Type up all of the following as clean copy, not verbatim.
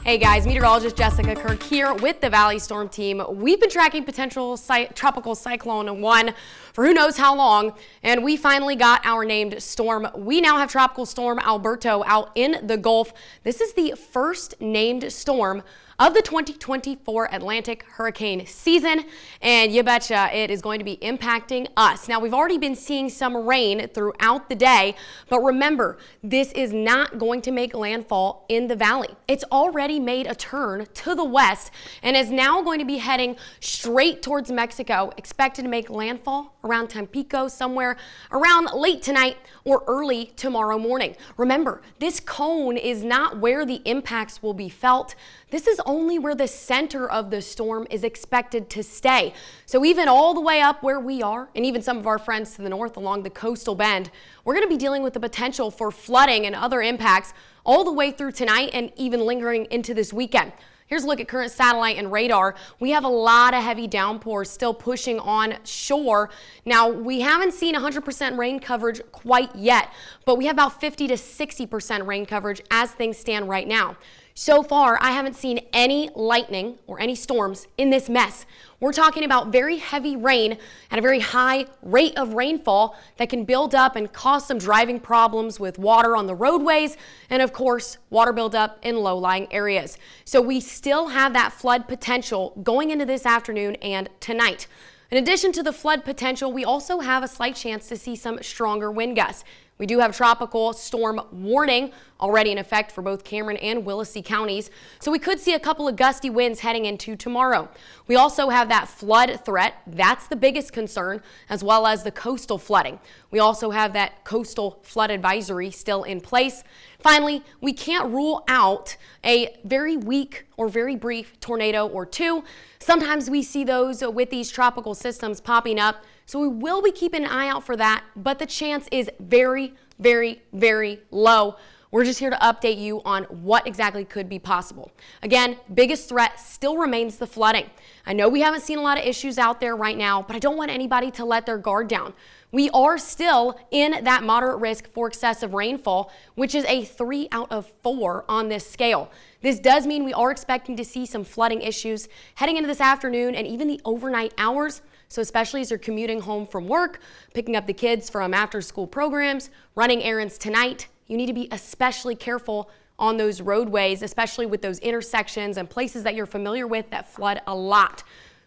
Hey guys, meteorologist Jessica Kirk here with the Valley Storm team. We've been tracking potential tropical cyclone 1 for who knows how long, and we finally got our named storm. We now have Tropical Storm Alberto out in the Gulf. This is the first named storm of the 2024 Atlantic hurricane season, and you betcha it is going to be impacting us. Now, we've already been seeing some rain throughout the day, but remember, this is not going to make landfall in the valley. It's already made a turn to the west and is now going to be heading straight towards Mexico, expected to make landfall around Tampico somewhere around late tonight or early tomorrow morning. Remember, this cone is not where the impacts will be felt. This is only where the center of the storm is expected to stay. So even all the way up where we are, and even some of our friends to the north along the coastal bend, we're going to be dealing with the potential for flooding and other impacts all the way through tonight and even lingering into this weekend. Here's a look at current satellite and radar. We have a lot of heavy downpours still pushing on shore. Now, we haven't seen 100% rain coverage quite yet, but we have about 50 to 60% rain coverage as things stand right now. So far, I haven't seen any lightning or any storms in this mess. We're talking about very heavy rain at a very high rate of rainfall that can build up and cause some driving problems with water on the roadways and, of course, water buildup in low-lying areas. So we still have that flood potential going into this afternoon and tonight. In addition to the flood potential, we also have a slight chance to see some stronger wind gusts. We do have tropical storm warning already in effect for both Cameron and Willacy counties, so we could see a couple of gusty winds heading into tomorrow. We also have that flood threat. That's the biggest concern, as well as the coastal flooding. We also have that coastal flood advisory still in place. Finally, we can't rule out a very weak or very brief tornado or two. Sometimes we see those with these tropical systems popping up, so we will be keeping an eye out for that, but the chance is very, very, very low. We're just here to update you on what exactly could be possible. Again, biggest threat still remains the flooding. I know we haven't seen a lot of issues out there right now, but I don't want anybody to let their guard down. We are still in that moderate risk for excessive rainfall, which is a 3 out of 4 on this scale. This does mean we are expecting to see some flooding issues heading into this afternoon and even the overnight hours. So especially as you're commuting home from work, picking up the kids from after-school programs, running errands tonight, you need to be especially careful on those roadways, especially with those intersections and places that you're familiar with that flood a lot.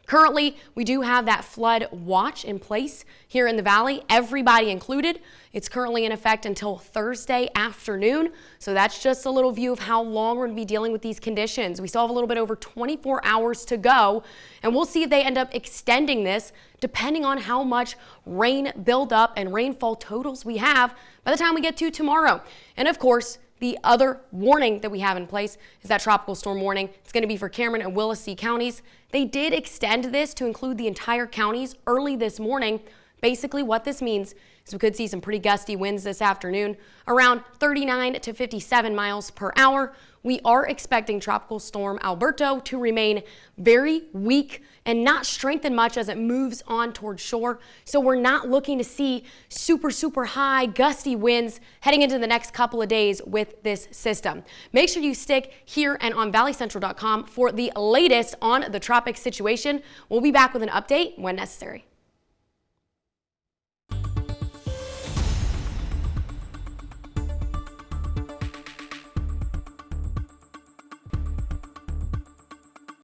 Currently, we do have that flood watch in place here in the valley, everybody included. It's currently in effect until Thursday afternoon. So that's just a little view of how long we're going to be dealing with these conditions. We still have a little bit over 24 hours to go, and we'll see if they end up extending this depending on how much rain buildup and rainfall totals we have by the time we get to tomorrow. And of course, the other warning that we have in place is that tropical storm warning. It's going to be for Cameron and Willacy counties. They did extend this to include the entire counties early this morning. Basically, what this means is we could see some pretty gusty winds this afternoon, around 39 to 57 miles per hour. We are expecting Tropical Storm Alberto to remain very weak and not strengthen much as it moves on towards shore. So we're not looking to see super high gusty winds heading into the next couple of days with this system. Make sure you stick here and on valleycentral.com for the latest on the tropic situation. We'll be back with an update when necessary.